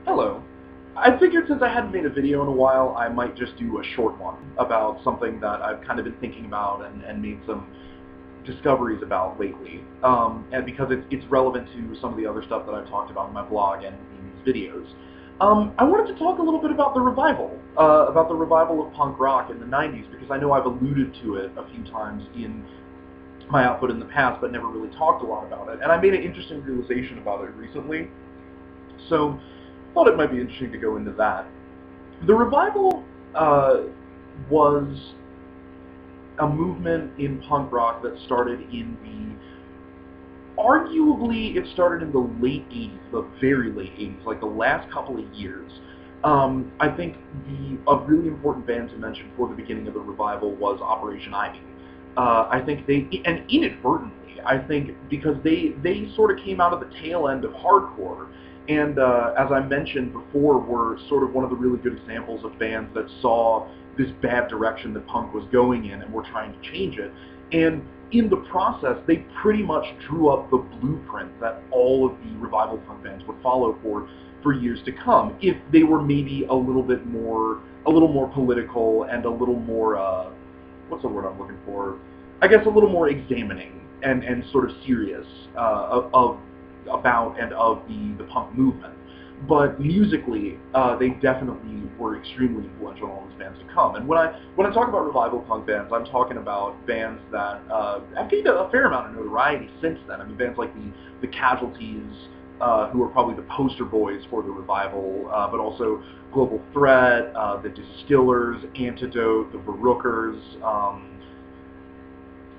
Hello. I figured since I hadn't made a video in a while, I might just do a short one about something that I've kind of been thinking about and made some discoveries about lately. And because it's relevant to some of the other stuff that I've talked about in my blog and in these videos. I wanted to talk a little bit about the revival of punk rock in the 90s, because I know I've alluded to it a few times in my output in the past, but never really talked a lot about it. And I made an interesting realization about it recently. So thought it might be interesting to go into that. The revival was a movement in punk rock that started in arguably it started in the late 80s, the very late 80s, like the last couple of years. I think a really important band to mention for the beginning of the revival was Operation Ivy. I think and inadvertently, I think, because they sort of came out of the tail end of hardcore, and as I mentioned before, were sort of one of the really good examples of bands that saw this bad direction that punk was going in and were trying to change it. And in the process, they pretty much drew up the blueprint that all of the revival punk bands would follow for years to come, if they were maybe a little more political and a little more what's the word I'm looking for? I guess a little more examining and sort of serious about and of the punk movement. But musically, they definitely were extremely influential on all these bands to come. And when I talk about revival punk bands, I'm talking about bands that have gained a fair amount of notoriety since then. I mean, bands like the Casualties, who are probably the poster boys for the revival, but also Global Threat, the Distillers, Antidote, the Barookers,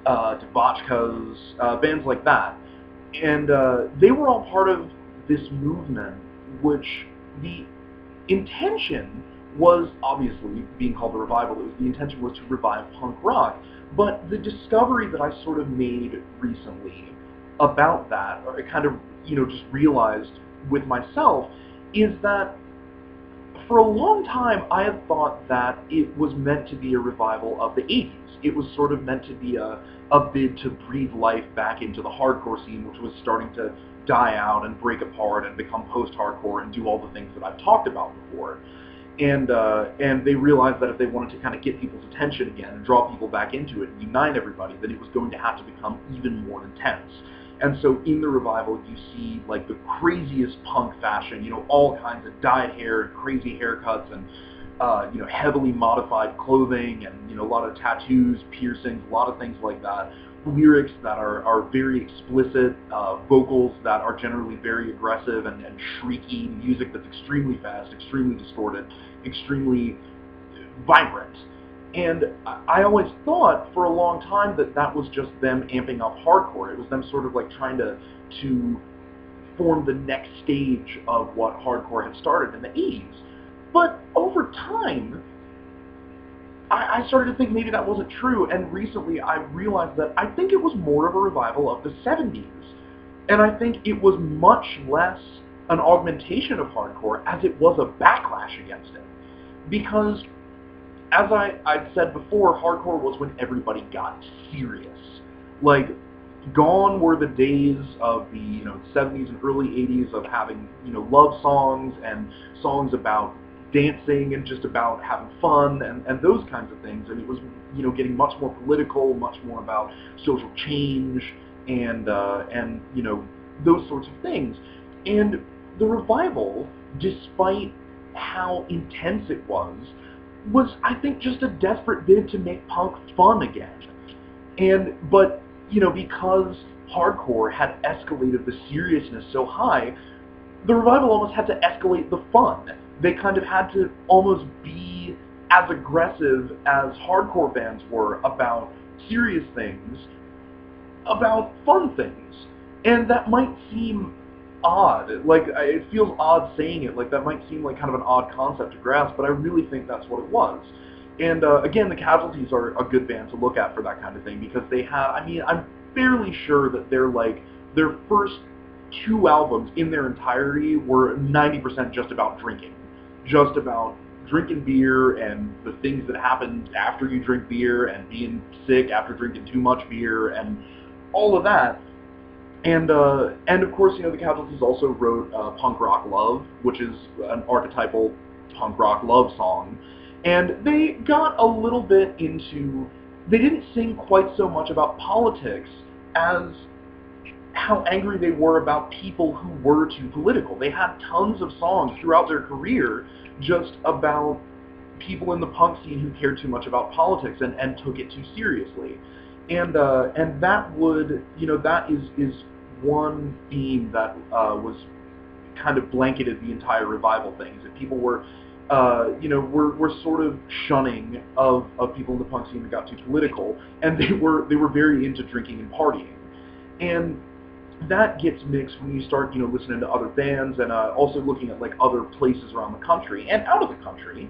Debauchkas, bands like that. And they were all part of this movement, which the intention was obviously being called the revival. The intention was to revive punk rock. But the discovery that I sort of made recently about that, or I kind of, just realized with myself, is that for a long time I had thought that it was meant to be a revival of the 80s. It was sort of meant to be a bid to breathe life back into the hardcore scene, which was starting to die out and break apart and become post-hardcore and do all the things that I've talked about before. And they realized that if they wanted to kind of get people's attention again and draw people back into it and unite everybody, that it was going to have to become even more intense. And so in the revival, you see like the craziest punk fashion, all kinds of dyed hair and crazy haircuts and heavily modified clothing and, a lot of tattoos, piercings, a lot of things like that. Lyrics that are very explicit, vocals that are generally very aggressive and shrieky, music that's extremely fast, extremely distorted, extremely vibrant. And I always thought for a long time that that was just them amping up hardcore. It was them sort of like trying to form the next stage of what hardcore had started in the 80s. But over time, I started to think maybe that wasn't true, and recently I realized that I think it was more of a revival of the 70s. And I think it was much less an augmentation of hardcore as it was a backlash against it. Because, as I'd said before, hardcore was when everybody got serious. Like, gone were the days of the 70s and early 80s of having love songs and songs about dancing and just about having fun and those kinds of things. And it was getting much more political, much more about social change and those sorts of things. And the revival, despite how intense it was I think just a desperate bid to make punk fun again. But because hardcore had escalated the seriousness so high, the revival almost had to escalate the fun. They kind of had to almost be as aggressive as hardcore bands were about serious things, about fun things. And that might seem odd. Like, it feels odd saying it. Like, that might seem like kind of an odd concept to grasp, but I really think that's what it was. And again, the Casualties are a good band to look at for that kind of thing, because they have, I'm fairly sure that their first two albums in their entirety were 90% just about drinking. Just about drinking beer and the things that happen after you drink beer and being sick after drinking too much beer and all of that. And of course, the Casualties also wrote Punk Rock Love, which is an archetypal punk rock love song. And they got a little bit into, they didn't sing quite so much about politics as how angry they were about people who were too political. They had tons of songs throughout their career just about people in the punk scene who cared too much about politics and took it too seriously. And that would, that is one theme that was kind of blanketed the entire revival thing. Is that people were, were sort of shunning of people in the punk scene that got too political, and they were very into drinking and partying. And that gets mixed when you start, listening to other bands and also looking at like other places around the country and out of the country.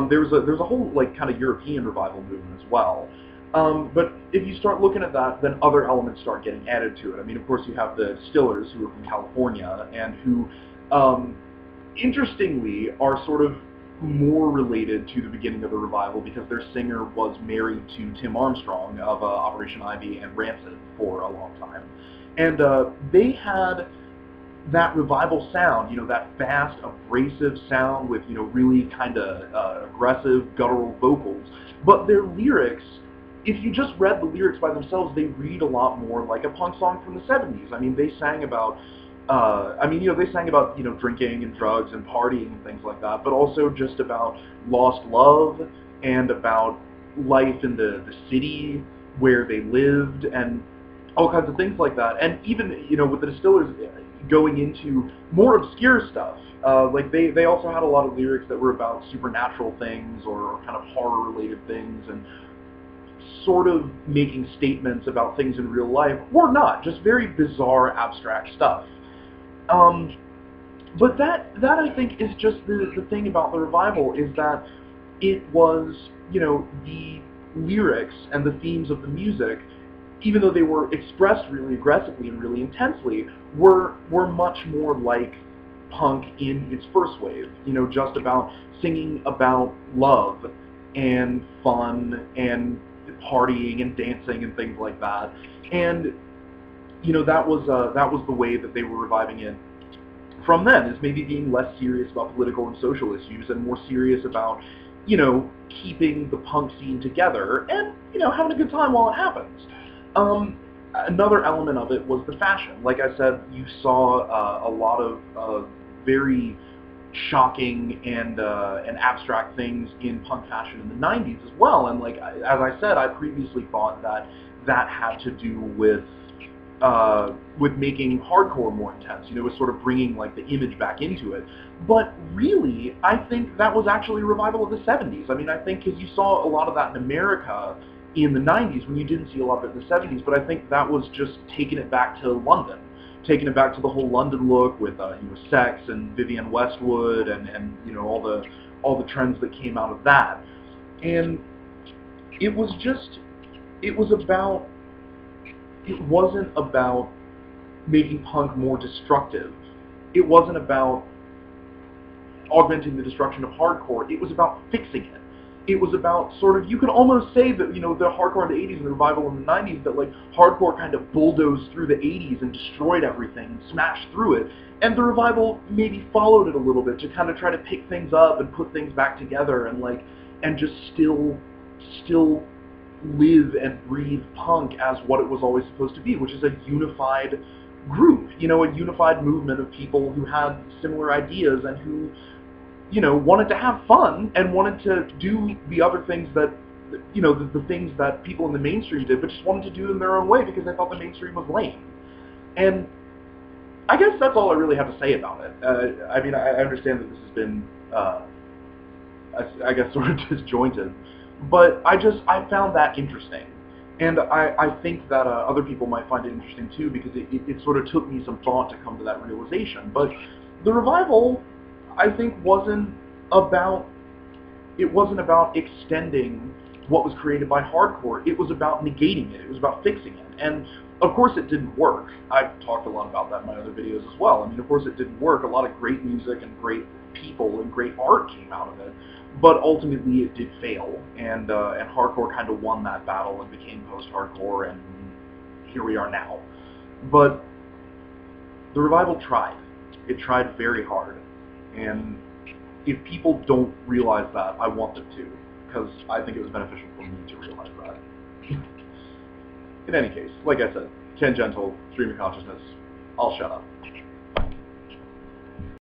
There's a whole like kind of European revival movement as well. But if you start looking at that, then other elements start getting added to it. I mean, of course, you have the Stillers, who are from California, and who, interestingly, are sort of more related to the beginning of the revival because their singer was married to Tim Armstrong of Operation Ivy and Rancid for a long time. And they had that revival sound, that fast, abrasive sound with, really kind of aggressive, guttural vocals. But their lyrics, if you just read the lyrics by themselves, they read a lot more like a punk song from the 70s. I mean, they sang about, they sang about, drinking and drugs and partying and things like that, but also just about lost love and about life in the city where they lived and all kinds of things like that. And even, with the Distillers going into more obscure stuff, like they also had a lot of lyrics that were about supernatural things or kind of horror-related things and sort of making statements about things in real life, or not, just very bizarre, abstract stuff. But that I think is just the thing about the revival, is that it was, the lyrics and the themes of the music, even though they were expressed really aggressively and really intensely, were much more like punk in its first wave, just about singing about love and fun and partying and dancing and things like that. And that was the way that they were reviving it from then, is maybe being less serious about political and social issues and more serious about, keeping the punk scene together and, having a good time while it happens. Another element of it was the fashion. Like I said, you saw a lot of very shocking and abstract things in punk fashion in the 90s as well. And like as I said, I previously thought that had to do with making hardcore more intense. With sort of bringing like the image back into it. But really, I think that was actually a revival of the 70s. I mean, I think because you saw a lot of that in America in the 90s when you didn't see a lot of it in the 70s, but I think that was just taking it back to London, taking it back to the whole London look with Sex and Vivienne Westwood and all the trends that came out of that. And it wasn't about making punk more destructive. It wasn't about augmenting the destruction of hardcore. It was about fixing it. It was about sort of, you could almost say that, the hardcore in the 80s and the revival in the 90s, that like hardcore kind of bulldozed through the 80s and destroyed everything and smashed through it. And the revival maybe followed it a little bit to kind of try to pick things up and put things back together and just still live and breathe punk as what it was always supposed to be, which is a unified group, a unified movement of people who had similar ideas and who, wanted to have fun and wanted to do the other things that, the things that people in the mainstream did, but just wanted to do it in their own way because they thought the mainstream was lame. And I guess that's all I really have to say about it. I mean, I understand that this has been, I guess, sort of disjointed, but I found that interesting. And I think that other people might find it interesting too, because it sort of took me some thought to come to that realization. But the revival, I think, wasn't about extending what was created by hardcore. It was about negating it. It was about fixing it. And of course it didn't work. I've talked a lot about that in my other videos as well. I mean, of course it didn't work. A lot of great music and great people and great art came out of it. But ultimately it did fail. And hardcore kind of won that battle and became post-hardcore, and here we are now. But the revival tried. It tried very hard. And if people don't realize that, I want them to, because I think it was beneficial for me to realize that. In any case, like I said, tangential, stream of consciousness, I'll shut up.